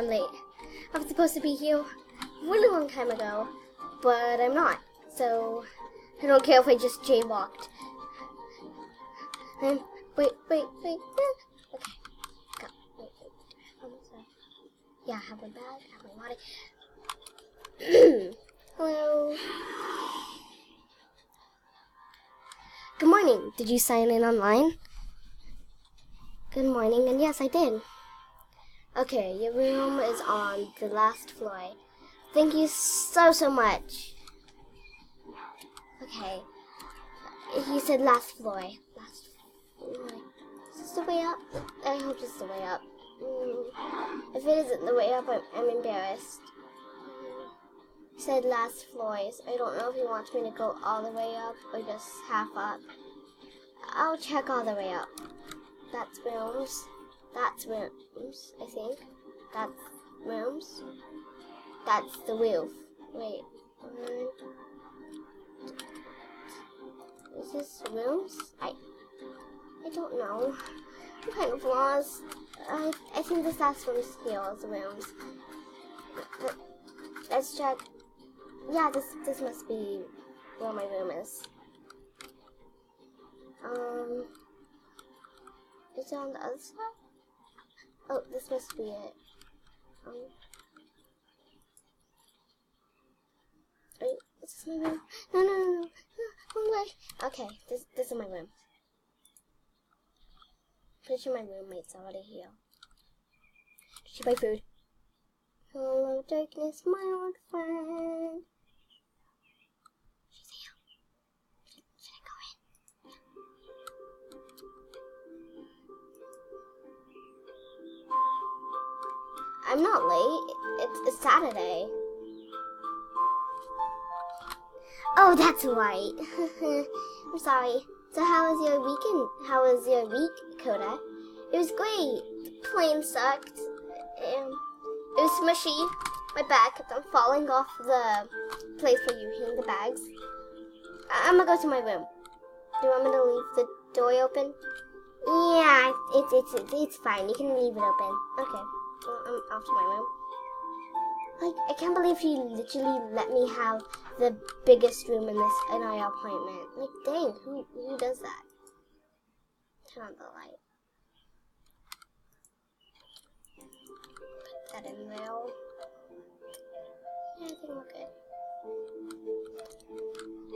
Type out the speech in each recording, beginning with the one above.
I'm late. I was supposed to be here a really long time ago, but I'm not. So I don't care if I just jaywalked. Wait. Okay, go. Wait. Yeah, I have my bag, I have my water. Hello. Good morning. Did you sign in online? Good morning, and yes, I did. Okay, your room is on the last floor. Thank you so much. Okay. He said last floor. Last floor. Is this the way up? I hope this is the way up. If it isn't the way up, I'm embarrassed. He said last floors. I don't know if he wants me to go all the way up or just half up. I'll check all the way up. That's rooms. That's rooms, I think. That's rooms. That's the roof. Wait. Is this rooms? I don't know. I'm kind of lost. I think this last one is here, is the rooms. Let's check. Yeah, this must be where my room is. Is it on the other side? Oh, this must be it. Wait, is this my room? No. Wrong way. Okay, this is my room. Pretty sure my roommate's already here. Did she buy food? Hello, darkness, my old friend. She's here. Should I go in? I'm not late. It's Saturday. Oh, that's right. I'm sorry. So how was your weekend? How was your week, Coda? It was great. The plane sucked. It was smushy. My bag kept on falling off the place where you hang the bags. I'm gonna go to my room. Do you want me to leave the door open? Yeah, it's fine. You can leave it open. Okay. Well, I'm off to my room. Like, I can't believe she literally let me have the biggest room in our apartment. Like, dang, who does that? Turn on the light. Put that in there. Yeah, I think we're good.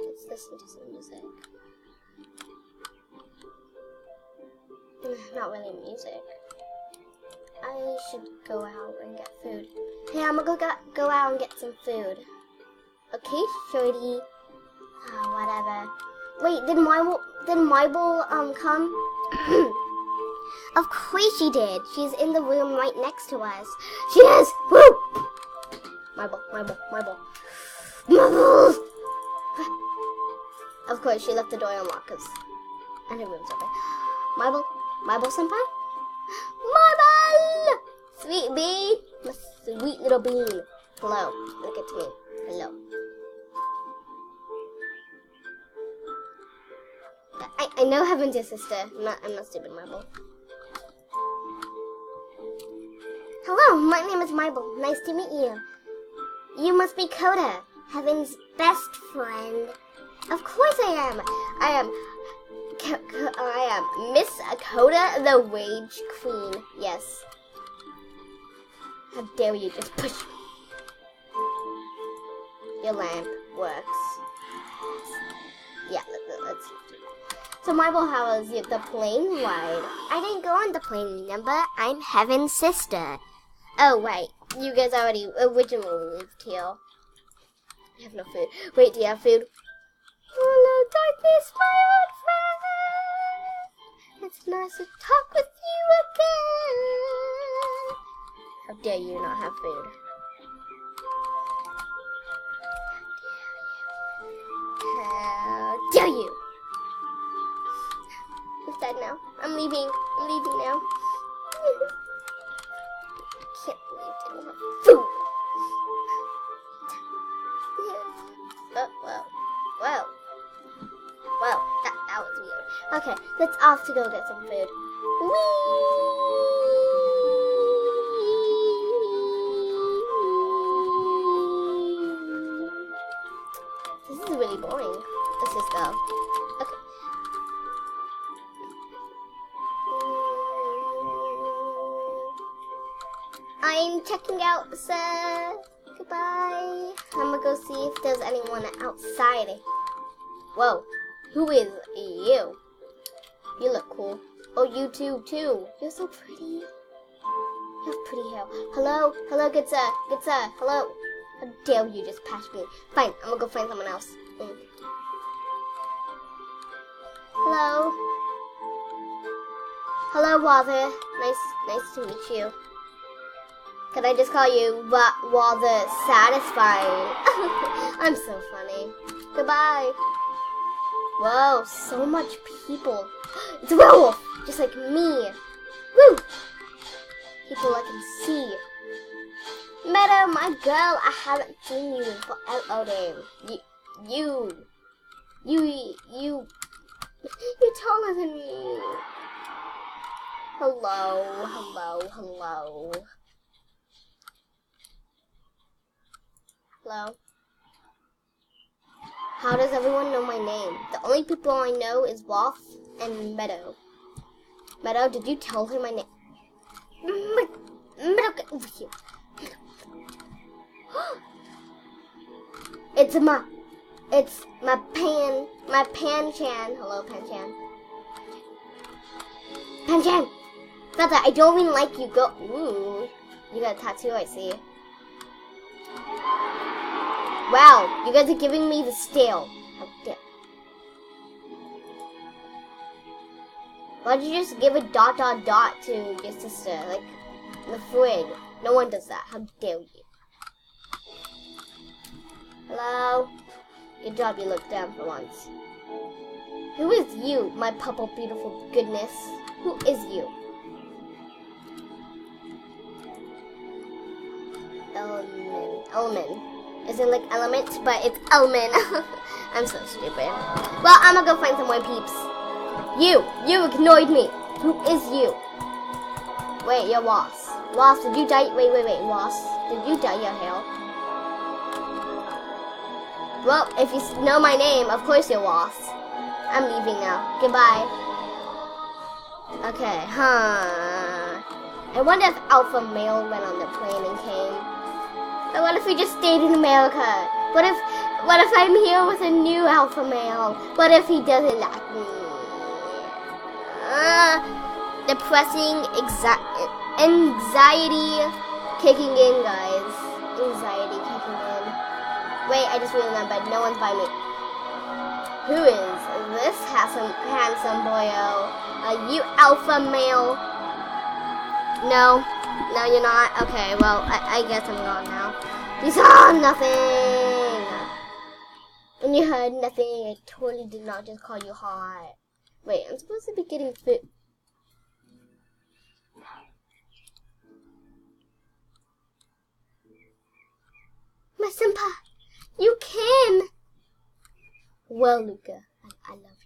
Let's listen to some music. Not really music. I should go out and get food. Hey, I'm gonna go out and get some food. Okay, shorty. Whatever. Wait, did Marble come? Of course she did. She's in the room right next to us. She is! Woo! Marble. Of course, she left the door unlocked and her room's open. Marble senpai? Marble! Sweet bee! My sweet little bean. Hello. Look at me. Hello. I know Heaven's your sister. I'm not stupid, Marble. Hello, my name is Marble. Nice to meet you. You must be Coda, Heaven's best friend. Of course I am. I am Miss Coda, the Rage Queen. Yes. How dare you just push me? Your lamp works. Yeah, let's see. So Marble, how was the plane ride? I didn't go on the plane, remember? I'm Heaven's sister. Oh, right. You guys already originally lived here. You have no food. Wait, do you have food? Hello, darkness, my old friend. It's nice to talk with you again. How dare you not have food? How dare you? It's dead now. I'm leaving. I'm leaving now. I can't believe I didn't have food. Well, that was weird. Okay, let's off to go get some food. Whee! I'm checking out, sir. Goodbye. I'm gonna go see if there's anyone outside. Whoa, who is you? You look cool. Oh, you too. You're so pretty. You have pretty hair. Hello, good sir, hello. How dare you just pass me? Fine, I'm gonna go find someone else. Hello. Hello, Walter. Nice to meet you. Can I just call you Walter Satisfying? I'm so funny. Goodbye. Whoa, so much people. It's a werewolf, just like me. Woo! People I can see. Meadow, my girl, I haven't seen you in forever. You're taller than me. Hello. Hello. How does everyone know my name? The only people I know is Wolf and Meadow. Meadow, did you tell her my name? Meadow, get over here. It's my Pan-chan. Hello, Pan-chan. Pan-chan! Feta, I don't even like you. Go. Ooh, you got a tattoo, I see. Wow, you guys are giving me the stale. How dare. Why'd you just give a ... to your sister? Like, the frig. No one does that. How dare you? Hello? Good job, you looked down for once. Who is you, my purple beautiful goodness? Who is you? Elman. Isn't like element, but it's Elman. I'm so stupid. Well, I'm gonna go find some more peeps. You ignored me. Who is you? Wait, you're Wasp. Wasp, did you dye? Wait, Wasp, did you dye your hair? Well, if you know my name, of course you're Wasp. I'm leaving now. Goodbye. Okay, I wonder if Alpha Male went on the plane and came. But what if we just stayed in America? What if I'm here with a new Alpha Male? What if he doesn't like me? Depressing anxiety kicking in, guys. Anxiety kicking in. Wait, I just remembered. No one's by me. Who is this handsome boyo? Are you Alpha Male? No, you're not. Okay, well, I guess I'm gone now. You saw nothing. And you heard nothing. I totally did not just call you hot. Wait, I'm supposed to be getting food. My senpai, you can. Well, Luca, I love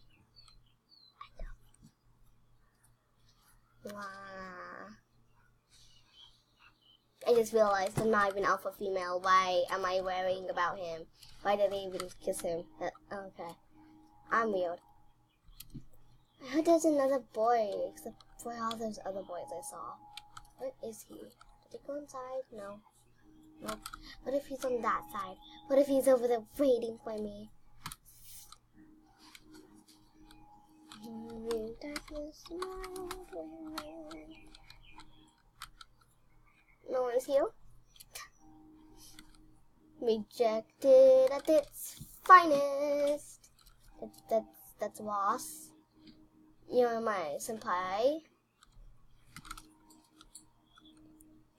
you. Wow. I just realized I'm not even alpha female. Why am I worrying about him? Why did I even kiss him? Okay. I'm weird. I heard there's another boy, except for all those other boys I saw. Where is he? Did he go inside? No. Nope. What if he's on that side? What if he's over there waiting for me? No one's here. Rejected at its finest. That's Ross. You're my senpai.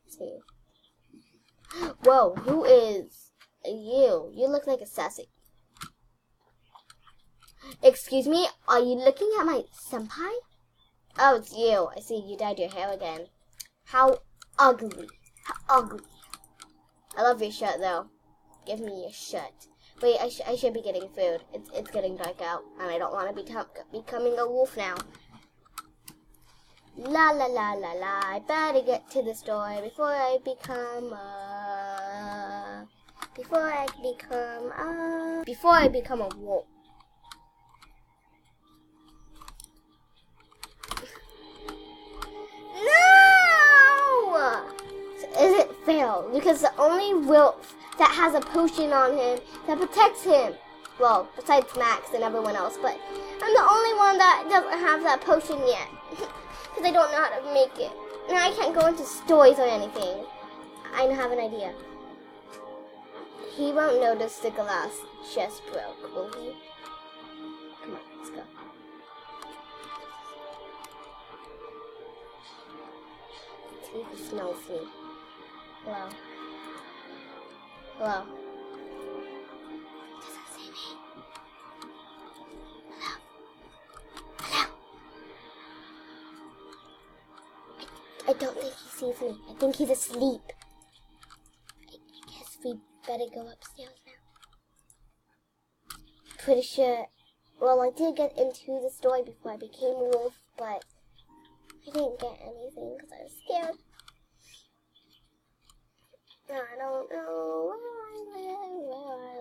Let's see. Whoa, who is you? You look like a sassy. Excuse me, are you looking at my senpai? Oh, it's you. I see you dyed your hair again. How ugly. How ugly. I love your shirt, though. Give me your shirt. Wait, I should be getting food. It's getting dark out, and I don't want to be becoming a wolf now. La la la la la. I better get to the store before I become a wolf. No! fail because the only wolf that has a potion on him that protects him. Well, besides Max and everyone else, but I'm the only one that doesn't have that potion yet because I don't know how to make it. And I can't go into stores or anything. I have an idea. He won't notice the glass just broke, will he? Come on, let's go. Let's see if he smells me. Hello. Hello. Doesn't see me. Hello. Hello. I don't think he sees me. I think he's asleep. I guess we better go upstairs now. Pretty sure. Well, I did get into the story before I became a wolf, but I didn't get anything because I was scared. I don't know where I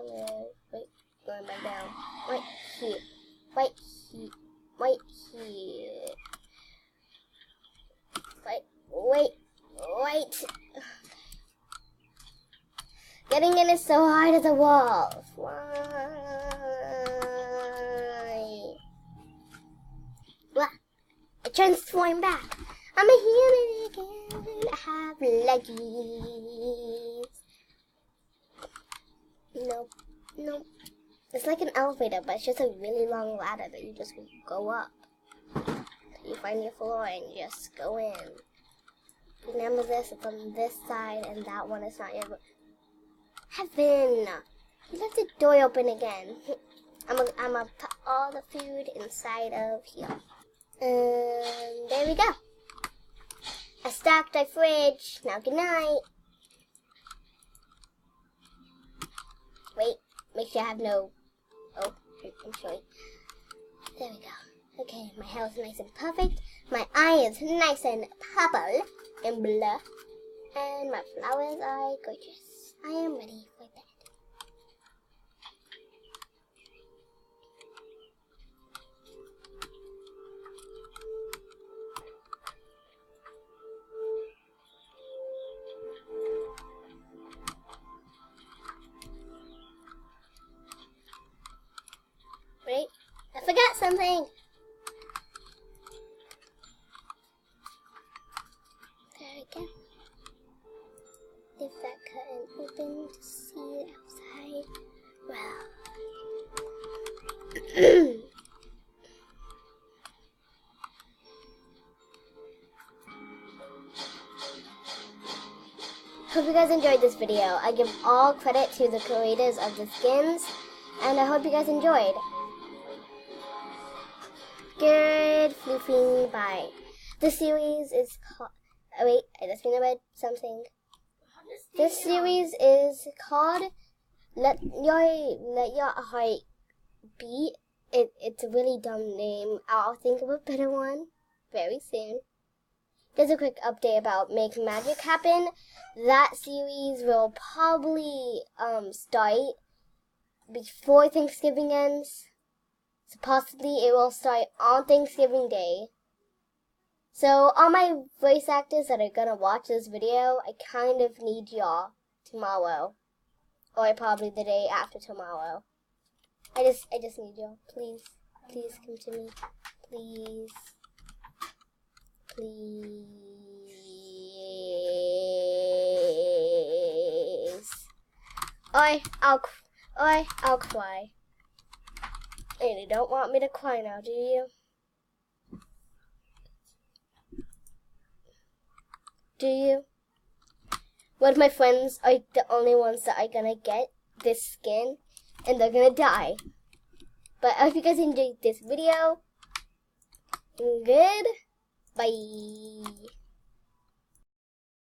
live. Wait, going back down. Right here. Right here. Right here. Wait. Getting in is so hard as a wolf. Why? What? I transform back. I'm a human again. I have leggies. Nope. It's like an elevator, but it's just a really long ladder that you just go up. You find your floor and you just go in. Remember this, it's on this side, and that one is not your... Heaven! You left the door open again. I'm gonna put all the food inside of here. And there we go. I stocked my fridge. Now good night. Wait, make sure I have no... Oh, I'm showing. There we go. Okay, my hair is nice and perfect. My eye is nice and purple and blue. And my flowers are gorgeous. I am ready for bed. Wait, I forgot something. There we go. Leave that curtain open to see outside. Well. Hope you guys enjoyed this video. I give all credit to the creators of the skins, and I hope you guys enjoyed. Good floofing, bye. This series is called... Oh, wait, I just remembered something. This series is called Let Your Heart Beat. It's a really dumb name. I'll think of a better one very soon. There's a quick update about Make Magic Happen. That series will probably start before Thanksgiving ends. So possibly it will start on Thanksgiving Day. So all my voice actors that are gonna watch this video, I kind of need y'all tomorrow. Or probably the day after tomorrow. I just need y'all. Please come to me. Please. I'll cry. And you don't want me to cry now, do you? Do you? One of my friends are the only ones that are gonna get this skin, and they're gonna die. But I hope you guys enjoyed this video. Good. Bye.